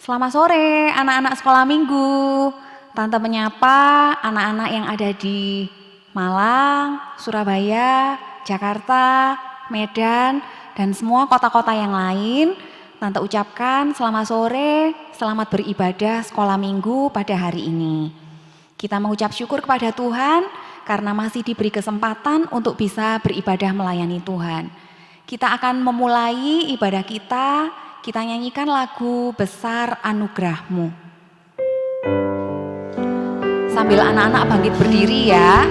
Selamat sore anak-anak sekolah minggu. Tante menyapa anak-anak yang ada di Malang, Surabaya, Jakarta, Medan, dan semua kota-kota yang lain. Tante ucapkan selamat sore, selamat beribadah sekolah minggu pada hari ini. Kita mengucap syukur kepada Tuhan karena masih diberi kesempatan untuk bisa beribadah melayani Tuhan. Kita akan memulai ibadah kita nyanyikan lagu Besar Anugerah-Mu. Sambil anak-anak bangkit berdiri ya,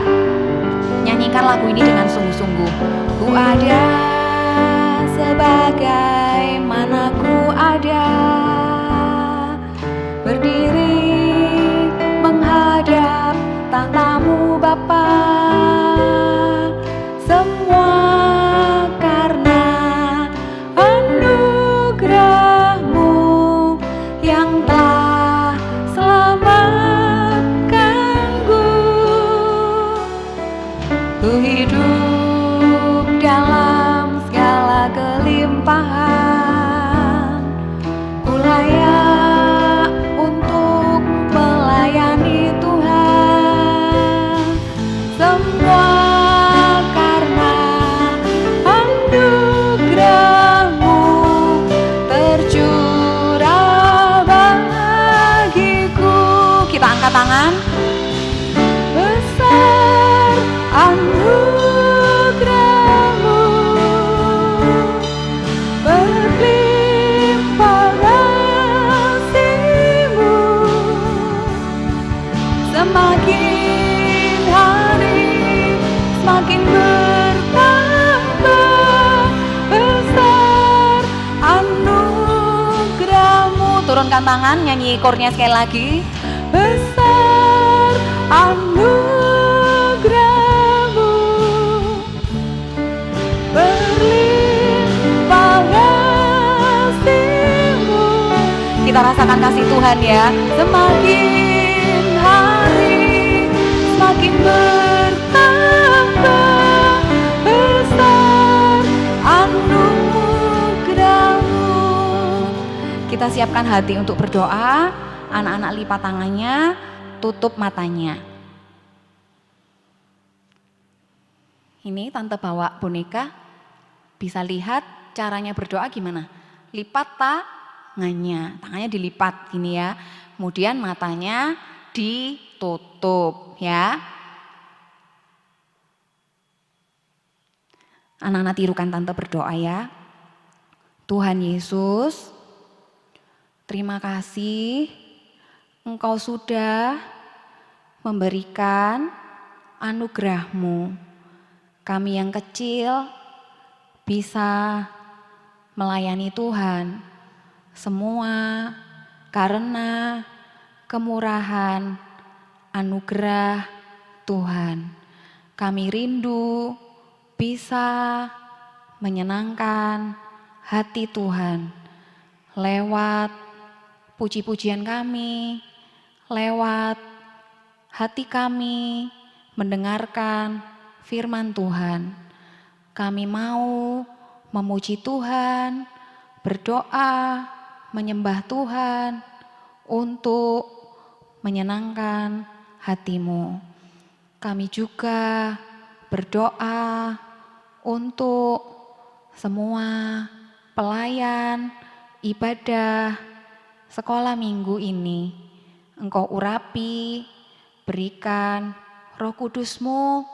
nyanyikan lagu ini dengan sungguh-sungguh. Ku ada sebagaimana ku ada, berdiri menghadap tahta-Mu Bapa. Semua karena anugerah-Mu yang telah selamatkanku. Ku hidup dalam segala kelimpahan, ku layak untuk melayani Tuhan. Semua karena anugerah-Mu tercurah bagiku. Kita angkat tangan. Besar anugerah-Mu, berlimpah kasih-Mu, semakin hari semakin bertambah. Besar anugerah-Mu. Turunkan tangan, nyanyi kornya sekali lagi. Besar anugerah-Mu, berlimpah kasih-Mu. Kita rasakan kasih Tuhan ya. Semakin hari semakin bertambah. Besar anugerah-Mu. Kita siapkan hati untuk berdoa. Anak-anak lipat tangannya, tutup matanya. Ini tante bawa boneka, bisa lihat caranya berdoa gimana. Lipat tangannya dilipat gini ya. Kemudian matanya ditutup ya. Anak-anak tirukan tante berdoa ya. Tuhan Yesus, terima kasih Engkau sudah memberikan anugerah-Mu. Kami yang kecil bisa melayani Tuhan. Semua karena kemurahan anugerah Tuhan. Kami rindu bisa menyenangkan hati Tuhan lewat puji-pujian kami, lewat hati kami mendengarkan firman Tuhan. Kami mau memuji Tuhan, berdoa, menyembah Tuhan untuk menyenangkan hati-Mu. Kami juga berdoa untuk semua pelayan ibadah sekolah minggu ini. Engkau urapi, berikan Roh Kudus-Mu,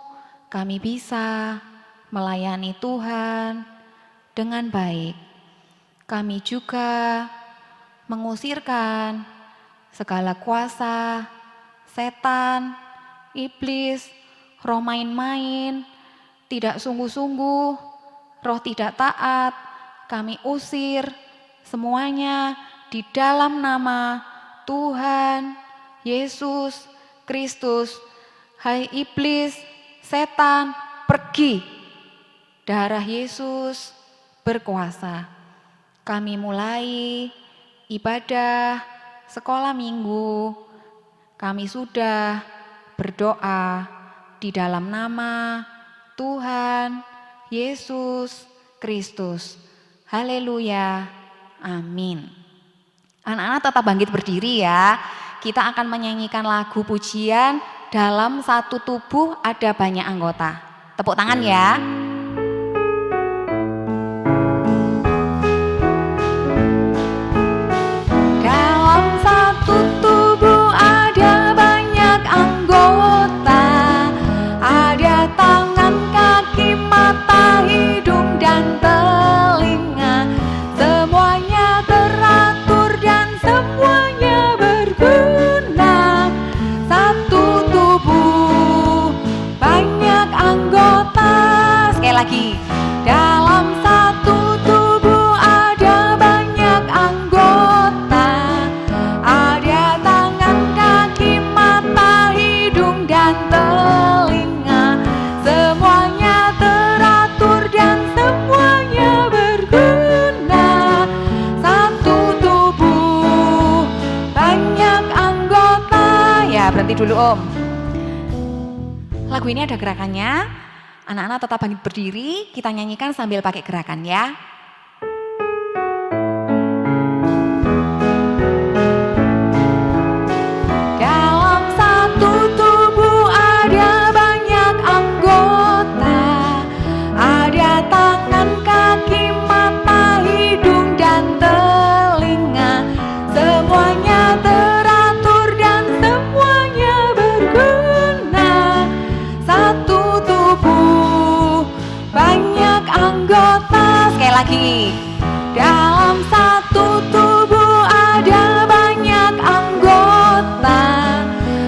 kami bisa melayani Tuhan dengan baik. Kami juga mengusirkan segala kuasa setan, iblis, roh main-main, tidak sungguh-sungguh, roh tidak taat. Kami usir semuanya di dalam nama Tuhan Yesus Kristus. Hai iblis, setan, pergi. Darah Yesus berkuasa. Kami mulai ibadah sekolah minggu. Kami sudah berdoa di dalam nama Tuhan Yesus Kristus. Haleluya. Amin. Anak-anak tetap bangkit berdiri ya. Kita akan menyanyikan lagu pujian dalam satu tubuh ada banyak anggota. Tepuk tangan ya. Dalam satu tubuh ada banyak anggota. Ada tangan, kaki, mata, hidung, dan telinga. Semuanya teratur dan semuanya berguna. Satu tubuh banyak anggota. Sekali lagi. Dalam satu tubuh ada banyak anggota. Ada tangan, kaki, mata, hidung, dan telinga. Semuanya teratur dan semuanya berguna. Satu tubuh banyak anggota. Ya, berhenti dulu Om. Lagu ini ada gerakannya. Anak-anak tetap bangkit berdiri, kita nyanyikan sambil pakai gerakan ya. Dalam satu tubuh ada banyak anggota. Ada tangan, kaki, mata, hidung, dan telinga. Semuanya teratur dan semuanya berguna. Satu tubuh banyak anggota. Sekali lagi. Dalam satu tubuh ada banyak anggota.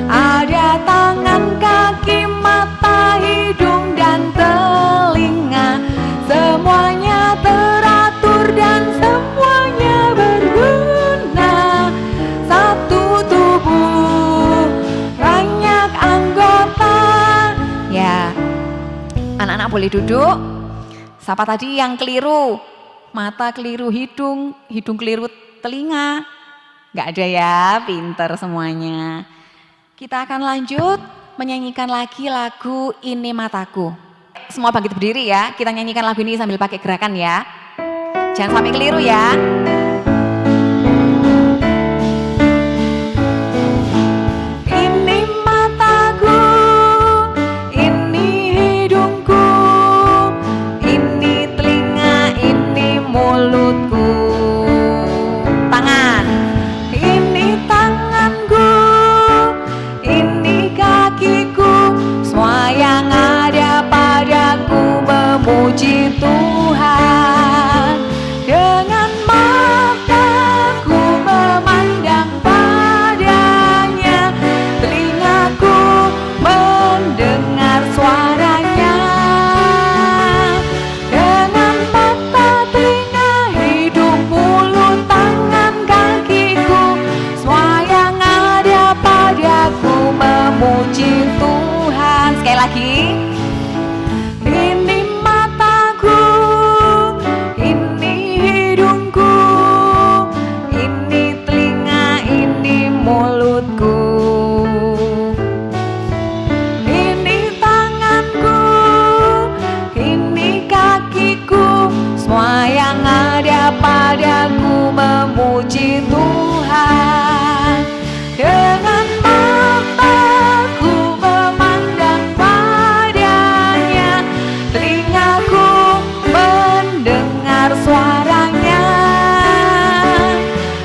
Ada tangan, kaki, mata, hidung, dan telinga. Semuanya teratur dan semuanya berguna. Satu tubuh banyak anggota. Ya, anak-anak boleh duduk. Siapa tadi yang keliru? Mata keliru hidung, hidung keliru telinga. Nggak ada ya, pinter semuanya. Kita akan lanjut menyanyikan lagi lagu Ini Mataku. Semua bangkit berdiri ya, kita nyanyikan lagu ini sambil pakai gerakan ya. Jangan sampai keliru ya. Ini mataku, ini hidungku, ini telinga, ini mulutku. Tangan. Ini tanganku, ini kakiku, semua yang ada padaku memuji Tuhan. Dengan mataku memandang padanya, telingaku mendengar suaranya. Dengan mata, telinga, hidung, mulut, tangan, kakiku, semua yang ada padaku memuji Tuhan. Sekali lagi. Ini mataku, ini hidungku, ini telinga, ini mulutku. Ini tanganku, ini kakiku, semua yang ada padaku memuji Tuhan. Dengan mataku memandang padanya, telingaku mendengar suaranya.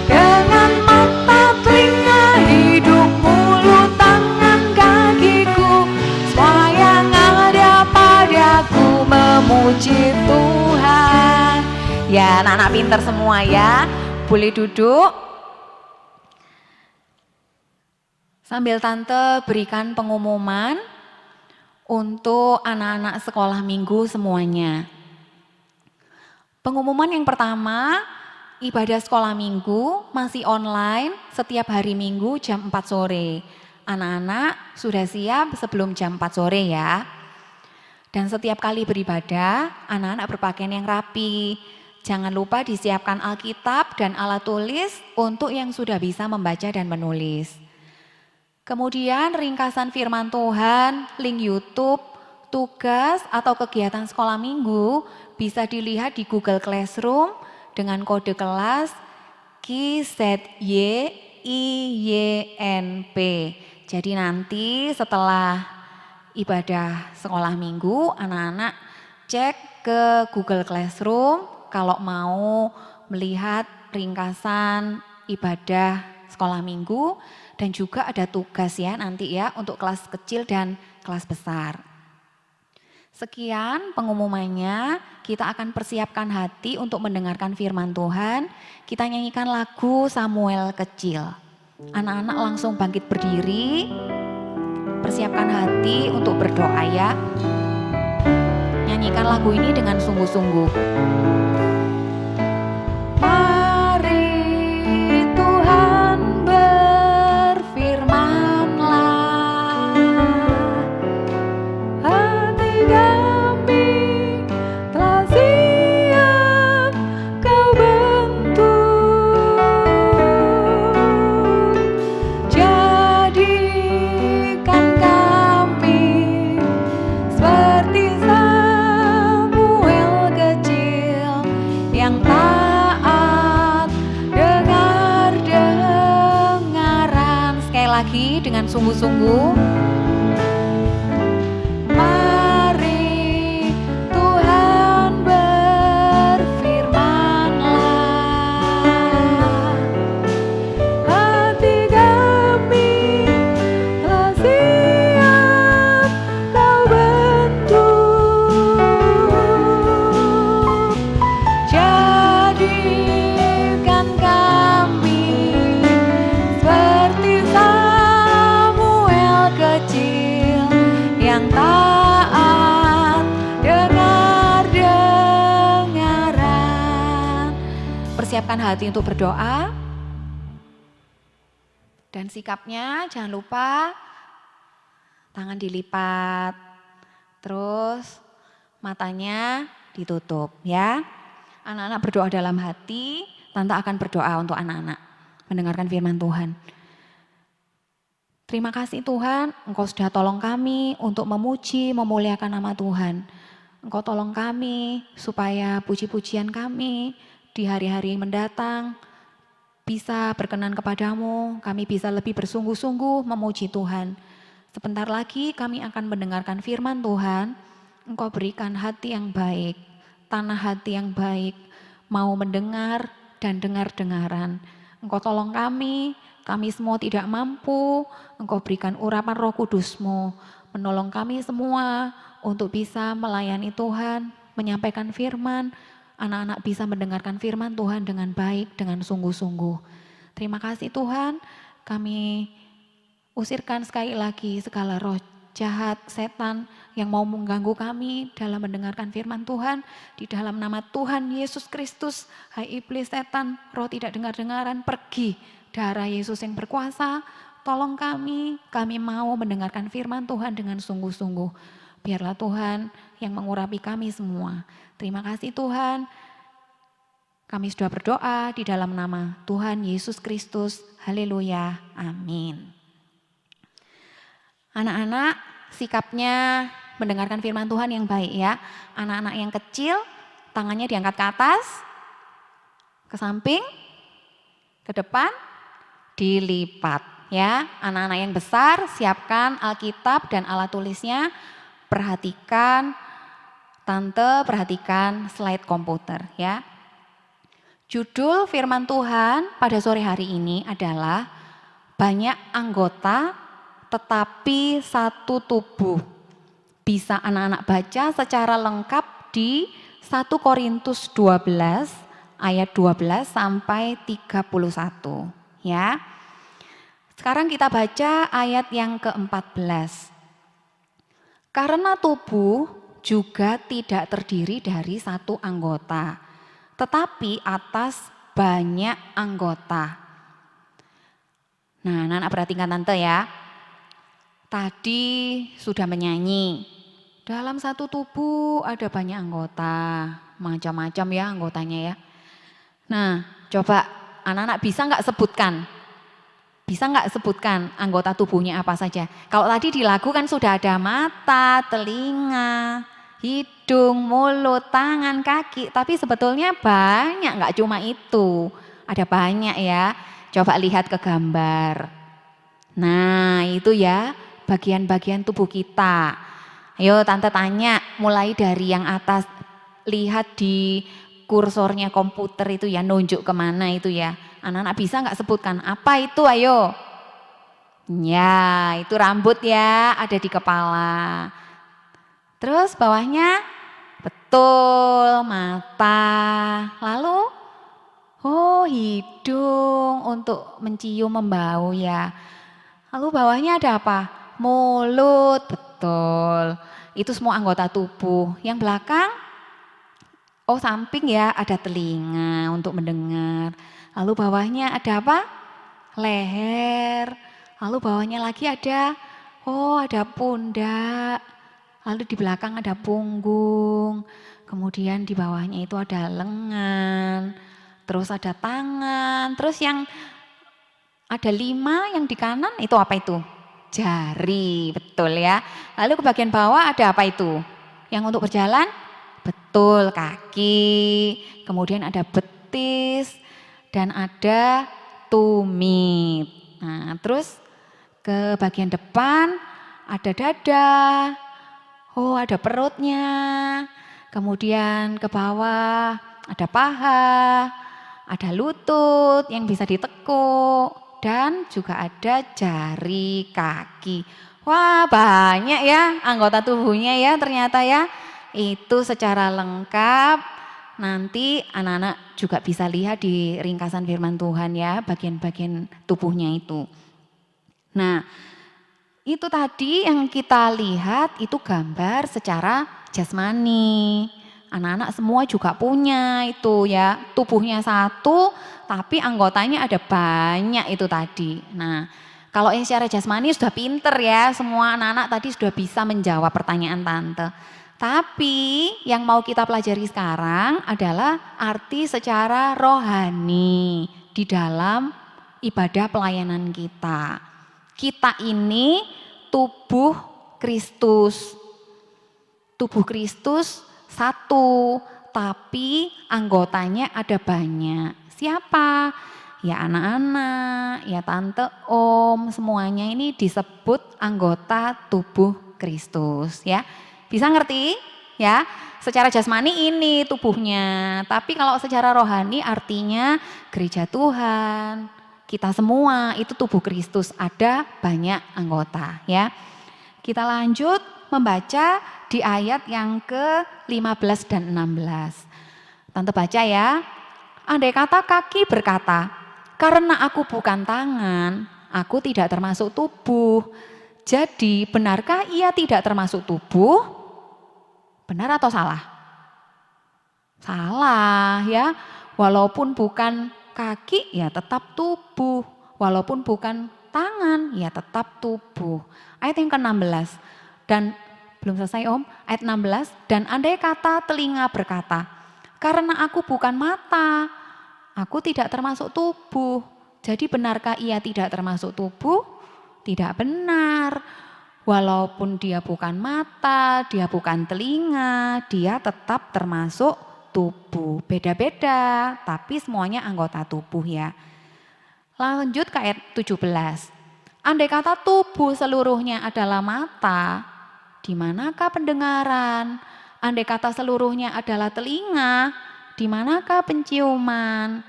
Dengan mata, telinga, hidung, mulut, tangan, kakiku, semua yang ada padaku memuji Tuhan. Ya, anak-anak pinter semua ya. Boleh duduk. Sambil Tante berikan pengumuman untuk anak-anak sekolah minggu semuanya. Pengumuman yang pertama, ibadah sekolah minggu masih online setiap hari Minggu jam 4 sore. Anak-anak sudah siap sebelum jam 4 sore ya. Dan setiap kali beribadah, anak-anak berpakaian yang rapi. Jangan lupa disiapkan Alkitab dan alat tulis untuk yang sudah bisa membaca dan menulis. Kemudian ringkasan firman Tuhan, link YouTube, tugas atau kegiatan sekolah minggu bisa dilihat di Google Classroom dengan kode kelas KIZYINP. Jadi nanti setelah ibadah sekolah minggu, anak-anak cek ke Google Classroom kalau mau melihat ringkasan ibadah sekolah minggu dan juga ada tugas ya nanti ya untuk kelas kecil dan kelas besar. Sekian pengumumannya, kita akan persiapkan hati untuk mendengarkan firman Tuhan. Kita nyanyikan lagu Samuel Kecil. Anak-anak langsung bangkit berdiri, persiapkan hati untuk berdoa ya. Nyanyikan lagu ini dengan sungguh-sungguh. Dengan sungguh-sungguh. Mari Tuhan berfirman-Lah, hati kami telah siap Kau bentuk, jadikan kami seperti kecil yang taat dengar-dengaran. Persiapkan hati untuk berdoa dan sikapnya jangan lupa tangan dilipat, terus matanya ditutup ya. Anak-anak berdoa dalam hati, Tante akan berdoa untuk anak-anak mendengarkan firman Tuhan. Terima kasih Tuhan, Engkau sudah tolong kami untuk memuji, memuliakan nama Tuhan. Engkau tolong kami supaya puji-pujian kami di hari-hari mendatang bisa berkenan kepadamu, kami bisa lebih bersungguh-sungguh memuji Tuhan. Sebentar lagi kami akan mendengarkan firman Tuhan, Engkau berikan hati yang baik, tanah hati yang baik, mau mendengar dan dengar-dengaran. Engkau tolong kami semua tidak mampu, Engkau berikan urapan Roh Kudus-Mu, menolong kami semua untuk bisa melayani Tuhan, menyampaikan firman, anak-anak bisa mendengarkan firman Tuhan dengan baik, dengan sungguh-sungguh. Terima kasih Tuhan, kami usirkan sekali lagi segala roh jahat, setan yang mau mengganggu kami dalam mendengarkan firman Tuhan. Di dalam nama Tuhan Yesus Kristus, hai iblis setan, roh tidak dengar-dengaran, pergi. Darah Yesus yang berkuasa, tolong kami mau mendengarkan firman Tuhan dengan sungguh-sungguh. Biarlah Tuhan yang mengurapi kami semua. Terima kasih Tuhan. Kami sudah berdoa di dalam nama Tuhan Yesus Kristus. Haleluya. Amin. Anak-anak, sikapnya mendengarkan firman Tuhan yang baik ya. Anak-anak yang kecil, tangannya diangkat ke atas, ke samping, ke depan, dilipat ya. Anak-anak yang besar siapkan Alkitab dan alat tulisnya. Perhatikan, Tante perhatikan slide komputer ya. Judul firman Tuhan pada sore hari ini adalah banyak anggota tetapi satu tubuh. Bisa anak-anak baca secara lengkap di 1 Korintus 12 ayat 12 sampai 31. Ya. Sekarang kita baca ayat yang ke-14. Karena tubuh juga tidak terdiri dari satu anggota, tetapi atas banyak anggota. Nah, anak-anak perhatikan Tante ya. Tadi sudah menyanyi, dalam satu tubuh ada banyak anggota, macam-macam ya anggotanya ya. Nah, coba anak-anak bisa nggak sebutkan? Bisa nggak sebutkan anggota tubuhnya apa saja? Kalau tadi di lagu kan sudah ada mata, telinga, hidung, mulut, tangan, kaki. Tapi sebetulnya banyak, nggak cuma itu. Ada banyak ya. Coba lihat ke gambar. Nah, itu ya bagian-bagian tubuh kita. Ayo tante tanya, mulai dari yang atas, lihat di kursornya komputer itu ya, nunjuk kemana itu ya. Anak-anak bisa nggak sebutkan, apa itu ayo? Ya, itu rambut ya, ada di kepala. Terus bawahnya, betul, mata. Lalu, oh hidung untuk mencium, membau ya. Lalu bawahnya ada apa? Mulut, betul. Itu semua anggota tubuh. Yang belakang, oh samping ya, ada telinga untuk mendengar. Lalu bawahnya ada apa? Leher. Lalu bawahnya lagi ada, oh ada pundak. Lalu di belakang ada punggung. Kemudian di bawahnya itu ada lengan. Terus ada tangan. Terus yang ada 5 yang di kanan itu apa itu? Jari, betul ya. Lalu ke bagian bawah ada apa itu? Yang untuk berjalan? Betul, kaki. Kemudian ada betis dan ada tumit. Nah, terus ke bagian depan ada dada. Oh, ada perutnya. Kemudian ke bawah ada paha, ada lutut yang bisa ditekuk dan juga ada jari kaki. Wah, banyak ya anggota tubuhnya ya ternyata ya. Itu secara lengkap. Nanti anak-anak juga bisa lihat di ringkasan firman Tuhan ya, bagian-bagian tubuhnya itu. Nah, itu tadi yang kita lihat itu gambar secara jasmani. Anak-anak semua juga punya itu ya, tubuhnya satu tapi anggotanya ada banyak itu tadi. Nah, kalau yang secara jasmani sudah pinter ya, semua anak-anak tadi sudah bisa menjawab pertanyaan tante. Tapi yang mau kita pelajari sekarang adalah arti secara rohani di dalam ibadah pelayanan kita. Kita ini tubuh Kristus. Tubuh Kristus satu, tapi anggotanya ada banyak. Siapa? Ya anak-anak, ya tante, om, semuanya ini disebut anggota tubuh Kristus ya. Bisa ngerti? Ya, secara jasmani ini tubuhnya, tapi kalau secara rohani artinya gereja Tuhan, kita semua itu tubuh Kristus, ada banyak anggota ya. Kita lanjut membaca di ayat yang ke-15 dan 16. Tante baca ya. Andai kata kaki berkata, karena aku bukan tangan, aku tidak termasuk tubuh. Jadi benarkah ia tidak termasuk tubuh? Benar atau salah? Salah ya. Walaupun bukan kaki ya tetap tubuh. Walaupun bukan tangan ya tetap tubuh. Ayat yang ke-16. Dan belum selesai om. Ayat 16. Dan andai kata telinga berkata, karena aku bukan mata, aku tidak termasuk tubuh. Jadi benarkah ia tidak termasuk tubuh? Tidak benar. Walaupun dia bukan mata, dia bukan telinga, dia tetap termasuk tubuh. Beda-beda, tapi semuanya anggota tubuh ya. Lanjut ke ayat 17. Andai kata tubuh seluruhnya adalah mata, di manakah pendengaran? Andai kata seluruhnya adalah telinga, di manakah penciuman?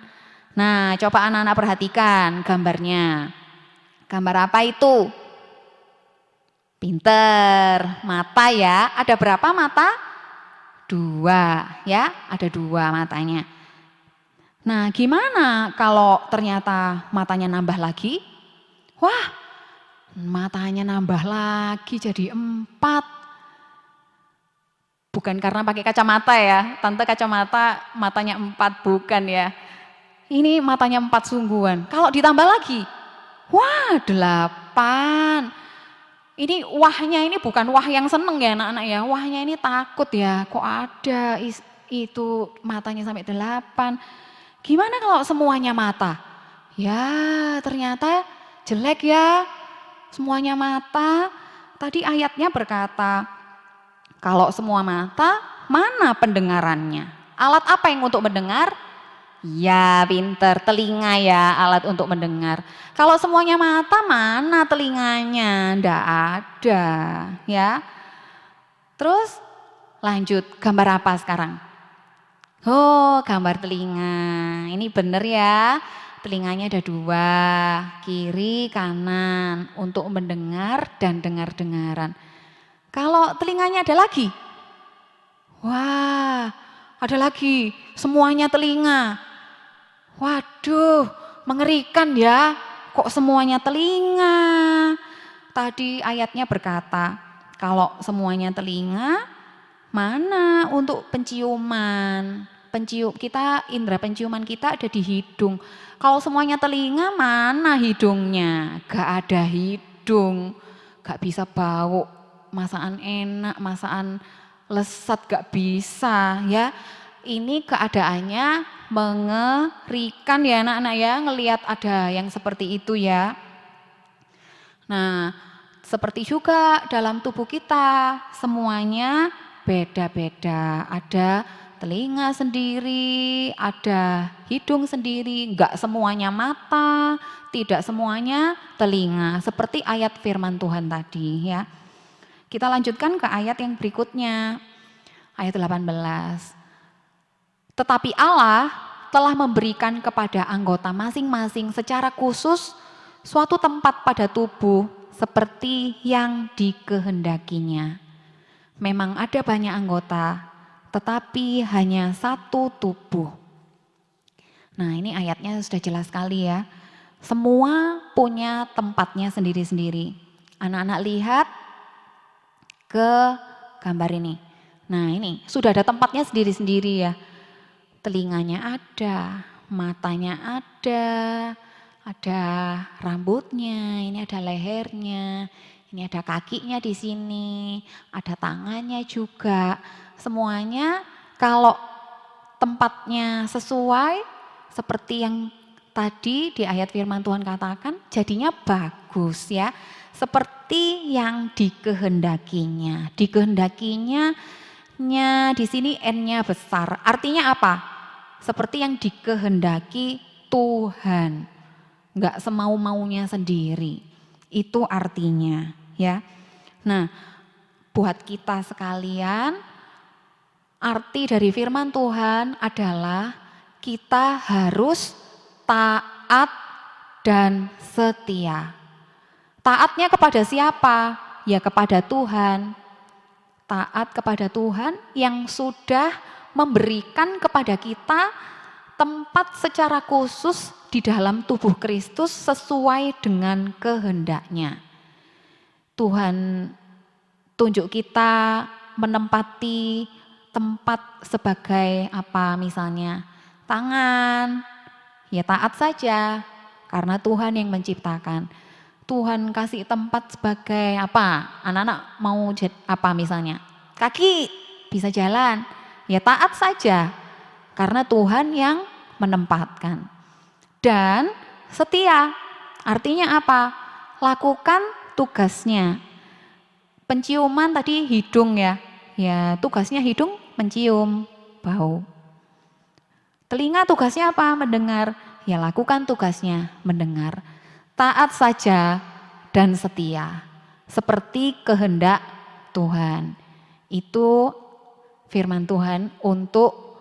Nah, coba anak-anak perhatikan gambarnya. Gambar apa itu? Pinter, mata ya. Ada berapa mata? 2 ya, ada 2 matanya. Nah, gimana kalau ternyata matanya nambah lagi? Wah, matanya nambah lagi jadi 4. Bukan karena pakai kacamata ya, tante kacamata matanya 4 bukan ya. Ini matanya 4 sungguhan. Kalau ditambah lagi, wah 8. Ini wahnya ini bukan wah yang seneng ya anak-anak ya, wahnya ini takut ya, kok ada itu matanya sampai 8. Gimana kalau semuanya mata? Ya ternyata jelek ya, semuanya mata. Tadi ayatnya berkata, kalau semua mata, mana pendengarannya? Alat apa yang untuk mendengar? Ya, pinter. Telinga ya, alat untuk mendengar. Kalau semuanya mata, mana telinganya? Ndak ada, ya. Terus lanjut, gambar apa sekarang? Oh, gambar telinga. Ini bener ya. Telinganya ada dua, kiri, kanan, untuk mendengar dan dengar-dengaran. Kalau telinganya ada lagi? Wah, ada lagi. Semuanya telinga. Waduh, mengerikan ya. Kok semuanya telinga? Tadi ayatnya berkata, kalau semuanya telinga, mana untuk penciuman? Indera penciuman kita ada di hidung. Kalau semuanya telinga, mana hidungnya? Gak ada hidung, gak bisa bau, masakan enak, masakan lesat gak bisa ya. Ini keadaannya mengerikan ya anak-anak ya, ngelihat ada yang seperti itu ya. Nah, seperti juga dalam tubuh kita, semuanya beda-beda. Ada telinga sendiri, ada hidung sendiri, enggak semuanya mata, tidak semuanya telinga. Seperti ayat firman Tuhan tadi ya. Kita lanjutkan ke ayat yang berikutnya, ayat 18. Tetapi Allah telah memberikan kepada anggota masing-masing secara khusus suatu tempat pada tubuh seperti yang dikehendakinya. Memang ada banyak anggota, tetapi hanya satu tubuh. Nah, ini ayatnya sudah jelas sekali ya. Semua punya tempatnya sendiri-sendiri. Anak-anak lihat ke gambar ini. Nah, ini sudah ada tempatnya sendiri-sendiri ya. Telinganya ada, matanya ada rambutnya, ini ada lehernya, ini ada kakinya di sini, ada tangannya juga. Semuanya kalau tempatnya sesuai seperti yang tadi di ayat firman Tuhan katakan, jadinya bagus ya. Seperti yang dikehendakinya. Dikehendakinya di sini N-nya besar. Artinya apa? Seperti yang dikehendaki Tuhan. Enggak semau-maunya sendiri. Itu artinya ya. Nah, buat kita sekalian, arti dari firman Tuhan adalah kita harus taat dan setia. Taatnya kepada siapa? Ya kepada Tuhan. Taat kepada Tuhan yang sudah memberikan kepada kita tempat secara khusus di dalam tubuh Kristus sesuai dengan kehendaknya. Tuhan tunjuk kita menempati tempat sebagai apa misalnya tangan, ya taat saja karena Tuhan yang menciptakan. Tuhan kasih tempat sebagai apa? Anak-anak mau apa misalnya? Kaki bisa jalan. Ya taat saja. Karena Tuhan yang menempatkan. Dan setia. Artinya apa? Lakukan tugasnya. Penciuman tadi hidung ya. Ya tugasnya hidung mencium bau. Telinga tugasnya apa? Mendengar. Ya lakukan tugasnya mendengar. Taat saja dan setia, seperti kehendak Tuhan. Itu firman Tuhan untuk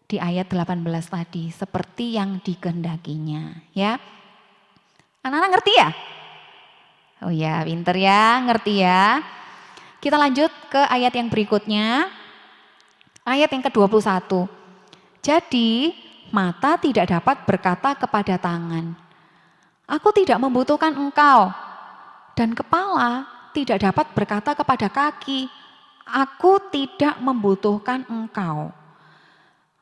di ayat 18 tadi, seperti yang dikehendakinya. Ya, anak-anak ngerti ya? Oh ya, pinter ya, ngerti ya. Kita lanjut ke ayat yang berikutnya, ayat yang ke-21. Jadi, mata tidak dapat berkata kepada tangan, aku tidak membutuhkan engkau, dan kepala tidak dapat berkata kepada kaki, aku tidak membutuhkan engkau.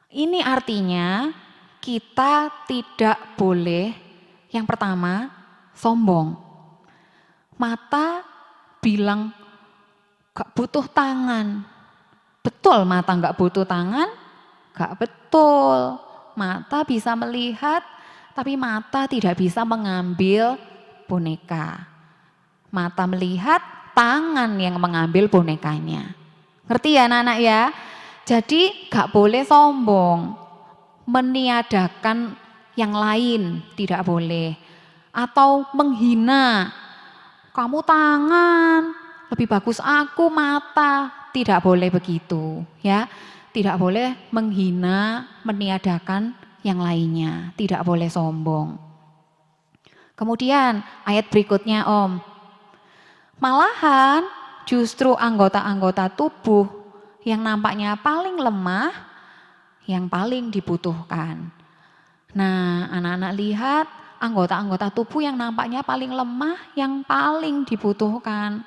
Ini artinya kita tidak boleh, yang pertama, sombong. Mata bilang gak butuh tangan. Betul mata gak butuh tangan? Gak betul. Mata bisa melihat, tapi mata tidak bisa mengambil boneka. Mata melihat, tangan yang mengambil bonekanya. Ngerti ya anak-anak ya? Jadi gak boleh sombong. meniadakan yang lain, tidak boleh. Atau menghina, kamu tangan, lebih bagus aku mata, tidak boleh begitu ya. Tidak boleh menghina, meniadakan yang lainnya, tidak boleh sombong. Kemudian ayat berikutnya Om, malahan justru anggota-anggota tubuh yang nampaknya paling lemah, yang paling dibutuhkan. Nah, anak-anak lihat anggota-anggota tubuh yang nampaknya paling lemah, yang paling dibutuhkan.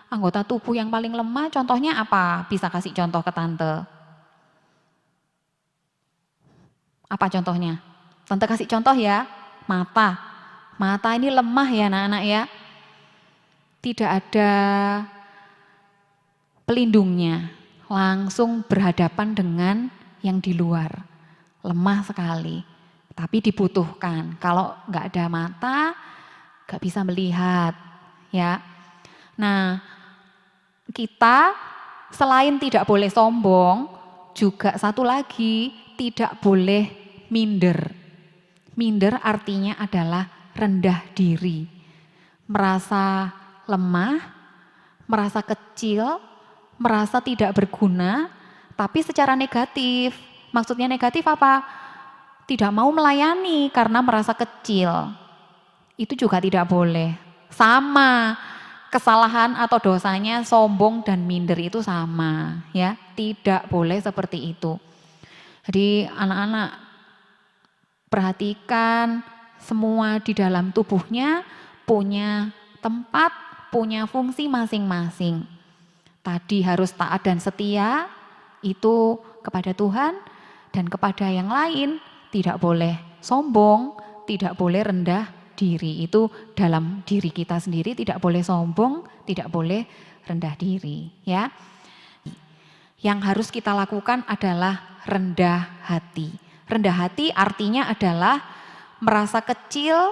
Anggota tubuh yang paling lemah contohnya apa? Bisa kasih contoh ke Tante. Apa contohnya? Tante kasih contoh ya, mata. Mata ini lemah ya anak-anak ya. Tidak ada pelindungnya, langsung berhadapan dengan yang di luar. Lemah sekali, tapi dibutuhkan. Kalau nggak ada mata, nggak bisa melihat ya. Nah, kita selain tidak boleh sombong, juga satu lagi tidak boleh minder. Minder artinya adalah rendah diri, merasa lemah, merasa kecil, merasa tidak berguna, tapi secara negatif. Maksudnya negatif apa? Tidak mau melayani karena merasa kecil. Itu juga tidak boleh. Sama, kesalahan atau dosanya sombong dan minder itu sama, ya. Tidak boleh seperti itu. Jadi anak-anak perhatikan semua di dalam tubuhnya punya tempat, punya fungsi masing-masing. Tadi harus taat dan setia, itu kepada Tuhan dan kepada yang lain. Tidak boleh sombong, tidak boleh rendah diri. Itu dalam diri kita sendiri tidak boleh sombong, tidak boleh rendah diri. Ya. Yang harus kita lakukan adalah rendah hati. Rendah hati artinya adalah merasa kecil,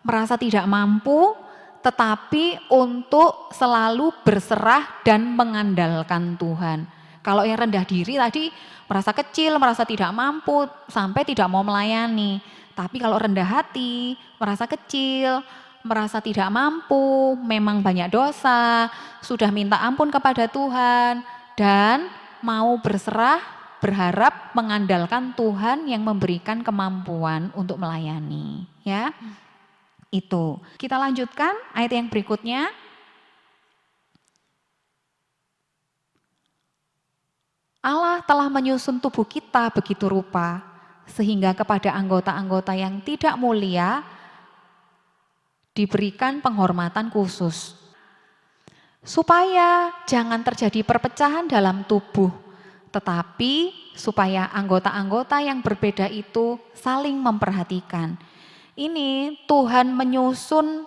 merasa tidak mampu, tetapi untuk selalu berserah dan mengandalkan Tuhan. Kalau yang rendah diri tadi merasa kecil, merasa tidak mampu, sampai tidak mau melayani. Tapi kalau rendah hati, merasa kecil, merasa tidak mampu, memang banyak dosa, sudah minta ampun kepada Tuhan, dan mau berserah, berharap mengandalkan Tuhan yang memberikan kemampuan untuk melayani. Ya. Itu. Kita lanjutkan ayat yang berikutnya. Allah telah menyusun tubuh kita begitu rupa, sehingga kepada anggota-anggota yang tidak mulia diberikan penghormatan khusus. Supaya jangan terjadi perpecahan dalam tubuh, tetapi supaya anggota-anggota yang berbeda itu saling memperhatikan. Ini Tuhan menyusun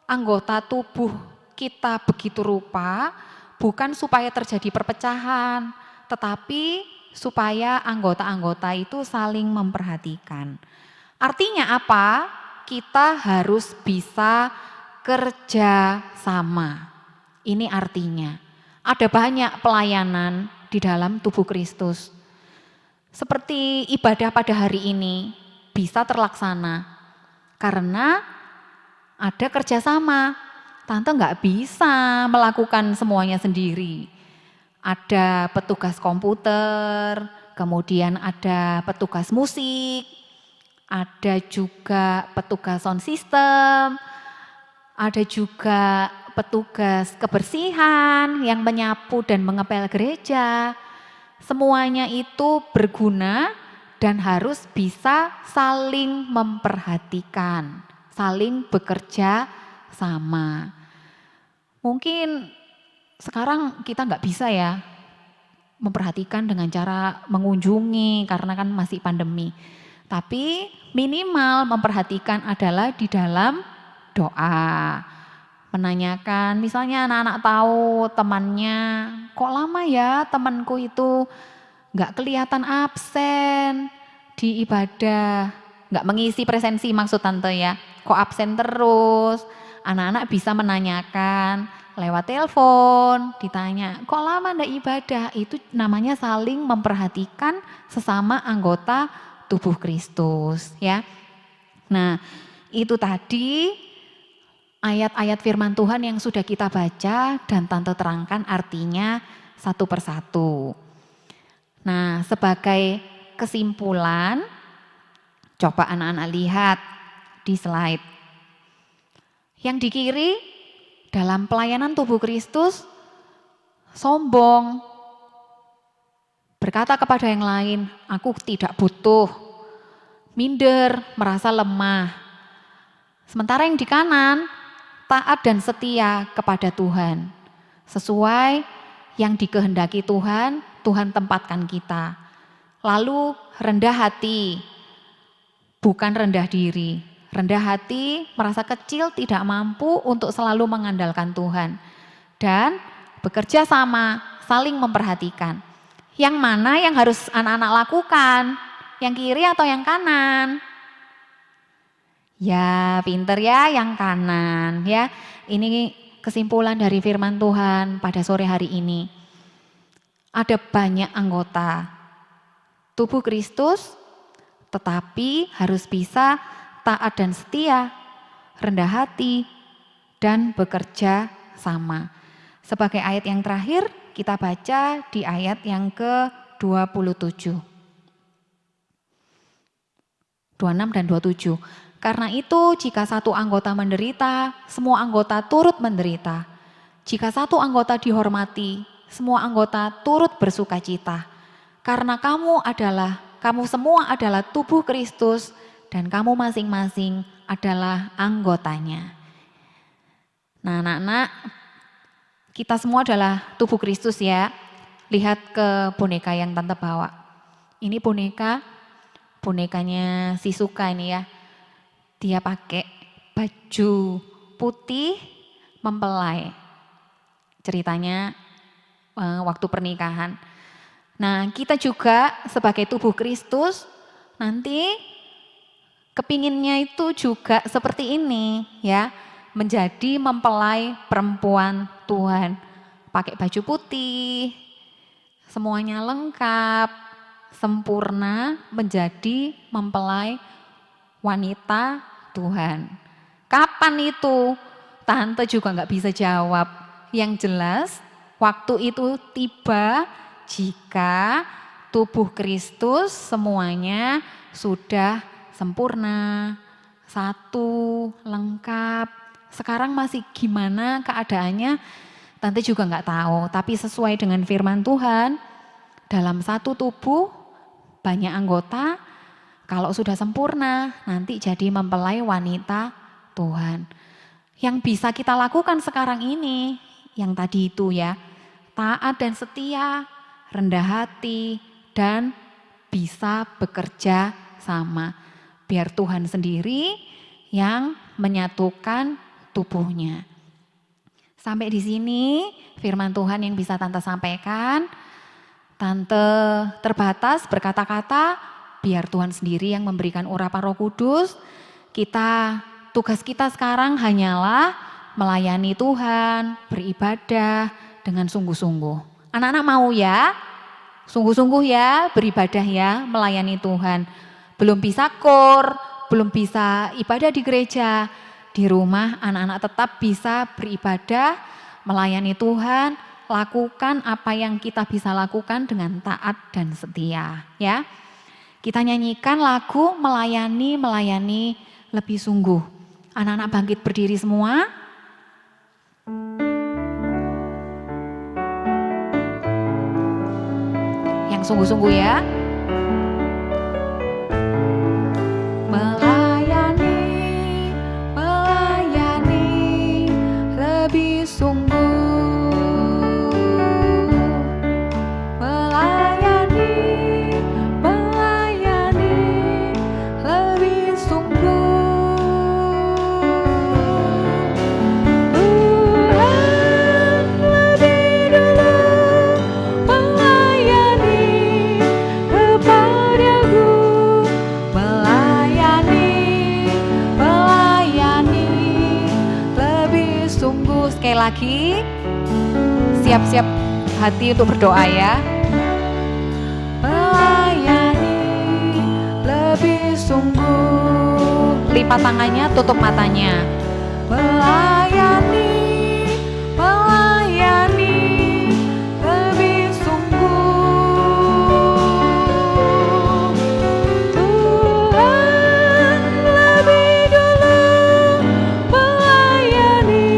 anggota tubuh kita begitu rupa, bukan supaya terjadi perpecahan, tetapi supaya anggota-anggota itu saling memperhatikan. Artinya apa? Kita harus bisa kerja sama. Ini artinya. Ada banyak pelayanan di dalam tubuh Kristus. Seperti ibadah pada hari ini bisa terlaksana karena ada kerjasama. Tante nggak bisa melakukan semuanya sendiri. Ada petugas komputer, kemudian ada petugas musik, ada juga petugas sound system, ada juga petugas kebersihan yang menyapu dan mengepel gereja. Semuanya itu berguna dan harus bisa saling memperhatikan, saling bekerja sama. Mungkin sekarang kita nggak bisa ya memperhatikan dengan cara mengunjungi karena kan masih pandemi. Tapi minimal memperhatikan adalah di dalam doa. Menanyakan, misalnya anak-anak tahu temannya, kok lama ya temanku itu nggak kelihatan absen di ibadah, nggak mengisi presensi maksud tante ya, kok absen terus. Anak-anak bisa menanyakan lewat telepon, ditanya, kok lama ndak ibadah? Itu namanya saling memperhatikan sesama anggota tubuh Kristus ya. Nah, itu tadi ayat-ayat firman Tuhan yang sudah kita baca dan Tante terangkan artinya satu persatu. Nah, sebagai kesimpulan, coba anak-anak lihat di slide. Yang di kiri dalam pelayanan tubuh Kristus sombong, berkata kepada yang lain, aku tidak butuh, minder, merasa lemah. Sementara yang di kanan, taat dan setia kepada Tuhan. Sesuai yang dikehendaki Tuhan, Tuhan tempatkan kita. Lalu rendah hati, bukan rendah diri. Rendah hati, merasa kecil, tidak mampu untuk selalu mengandalkan Tuhan. Dan bekerja sama, saling memperhatikan. Yang mana yang harus anak-anak lakukan? Yang kiri atau yang kanan? Ya, pinter ya yang kanan ya. Ini kesimpulan dari firman Tuhan pada sore hari ini. Ada banyak anggota tubuh Kristus, tetapi harus bisa taat dan setia, rendah hati, dan bekerja sama. Sebagai ayat yang terakhir, kita baca di ayat yang ke-27. 26 dan 27. Karena itu jika satu anggota menderita, semua anggota turut menderita. Jika satu anggota dihormati, semua anggota turut bersukacita. Karena kamu semua adalah tubuh Kristus dan kamu masing-masing adalah anggotanya. Nah, anak-anak, kita semua adalah tubuh Kristus ya. Lihat ke boneka yang Tante bawa. Ini bonekanya si Suka ini ya. Dia pakai baju putih mempelai. Ceritanya waktu pernikahan. Nah, kita juga sebagai tubuh Kristus nanti kepinginnya itu juga seperti ini ya. Menjadi mempelai perempuan Tuhan. Pakai baju putih, semuanya lengkap, sempurna menjadi mempelai wanita Tuhan. Kapan itu? Tante juga nggak bisa jawab. Yang jelas waktu itu tiba jika tubuh Kristus semuanya sudah sempurna, satu, lengkap. Sekarang masih gimana keadaannya? Tante juga nggak tahu. Tapi sesuai dengan firman Tuhan, dalam satu tubuh banyak anggota. Kalau sudah sempurna, nanti jadi mempelai wanita Tuhan. Yang bisa kita lakukan sekarang ini, yang tadi itu ya, taat dan setia, rendah hati, dan bisa bekerja sama. Biar Tuhan sendiri yang menyatukan tubuhnya. Sampai di sini firman Tuhan yang bisa Tante sampaikan. Tante terbatas berkata-kata, biar Tuhan sendiri yang memberikan urapan Roh Kudus. Tugas kita sekarang hanyalah melayani Tuhan, beribadah dengan sungguh-sungguh. Anak-anak mau ya? Sungguh-sungguh ya, beribadah ya, melayani Tuhan. Belum bisa kor, belum bisa ibadah di gereja. Di rumah anak-anak tetap bisa beribadah, melayani Tuhan, lakukan apa yang kita bisa lakukan dengan taat dan setia ya. Kita nyanyikan lagu melayani lebih sungguh. Anak-anak bangkit berdiri semua. Yang sungguh-sungguh ya. Melayani lebih sungguh. Sekali lagi, siap-siap hati untuk berdoa ya. Melayani sungguh. Lipat tangannya, tutup matanya. Melayani, melayani lebih sungguh. Tuhan lebih dulu melayani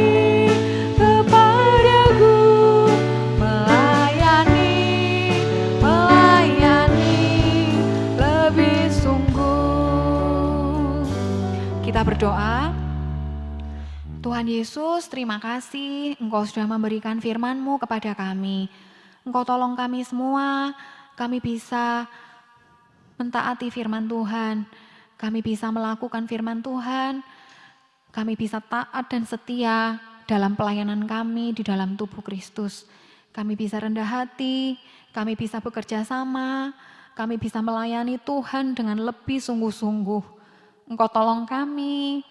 kepadaku. Melayani, melayani lebih sungguh. Kita berdoa. Tuhan Yesus, terima kasih Engkau sudah memberikan firman-Mu kepada kami. Engkau tolong kami semua, kami bisa mentaati firman Tuhan. Kami bisa melakukan firman Tuhan. Kami bisa taat dan setia dalam pelayanan kami di dalam tubuh Kristus. Kami bisa rendah hati, kami bisa bekerja sama, kami bisa melayani Tuhan dengan lebih sungguh-sungguh. Engkau tolong kami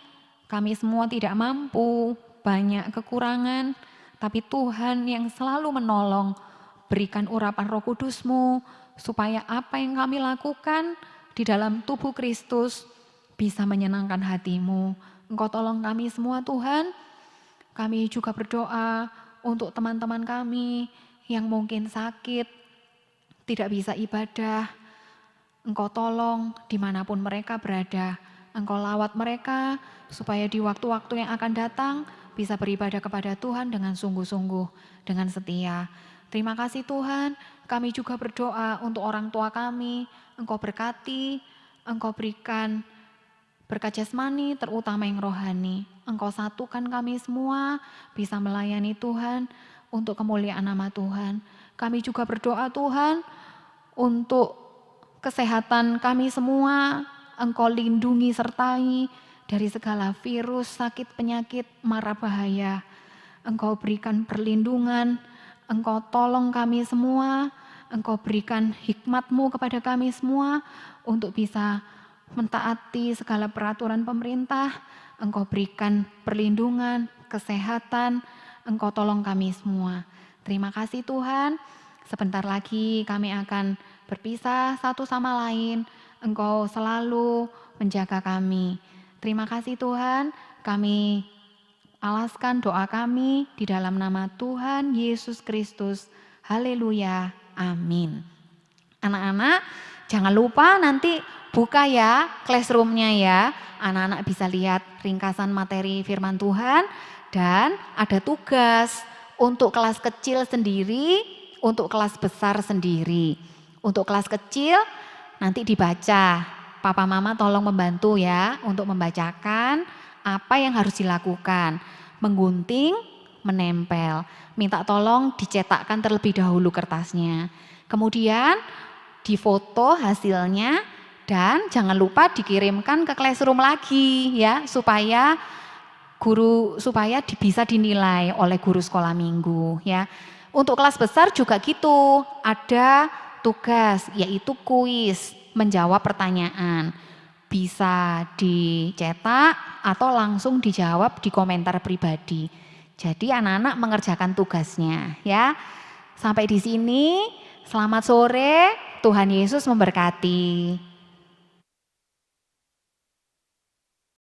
semua tidak mampu, banyak kekurangan, tapi Tuhan yang selalu menolong. Berikan urapan Roh Kudus-Mu, supaya apa yang kami lakukan di dalam tubuh Kristus bisa menyenangkan hati-Mu. Engkau tolong kami semua Tuhan. Kami juga berdoa untuk teman-teman kami yang mungkin sakit, tidak bisa ibadah. Engkau tolong dimanapun mereka berada. Engkau lawat mereka supaya di waktu-waktu yang akan datang bisa beribadah kepada Tuhan dengan sungguh-sungguh, dengan setia. Terima kasih Tuhan, kami juga berdoa untuk orang tua kami. Engkau berkati, Engkau berikan berkat jasmani terutama yang rohani. Engkau satukan kami semua bisa melayani Tuhan untuk kemuliaan nama Tuhan. Kami juga berdoa Tuhan untuk kesehatan kami semua. Engkau lindungi sertai dari segala virus, sakit, penyakit, mara bahaya. Engkau berikan perlindungan, Engkau tolong kami semua, Engkau berikan hikmat-Mu kepada kami semua untuk bisa mentaati segala peraturan pemerintah. Engkau berikan perlindungan, kesehatan, Engkau tolong kami semua. Terima kasih Tuhan, sebentar lagi kami akan berpisah satu sama lain. Engkau selalu menjaga kami. Terima kasih Tuhan, kami alaskan doa kami di dalam nama Tuhan Yesus Kristus. Haleluya, amin. Anak-anak, jangan lupa nanti buka ya classroom-nya ya. Anak-anak bisa lihat ringkasan materi firman Tuhan dan ada tugas untuk kelas kecil sendiri, untuk kelas besar sendiri. Untuk kelas kecil nanti dibaca, papa mama tolong membantu ya untuk membacakan apa yang harus dilakukan. Menggunting, menempel, minta tolong dicetakkan terlebih dahulu kertasnya. Kemudian difoto hasilnya dan jangan lupa dikirimkan ke classroom lagi ya supaya bisa dinilai oleh guru sekolah minggu ya. Untuk kelas besar juga gitu, ada tugas yaitu kuis, menjawab pertanyaan. Bisa dicetak atau langsung dijawab di komentar pribadi. Jadi anak-anak mengerjakan tugasnya ya. Sampai di sini, selamat sore, Tuhan Yesus memberkati.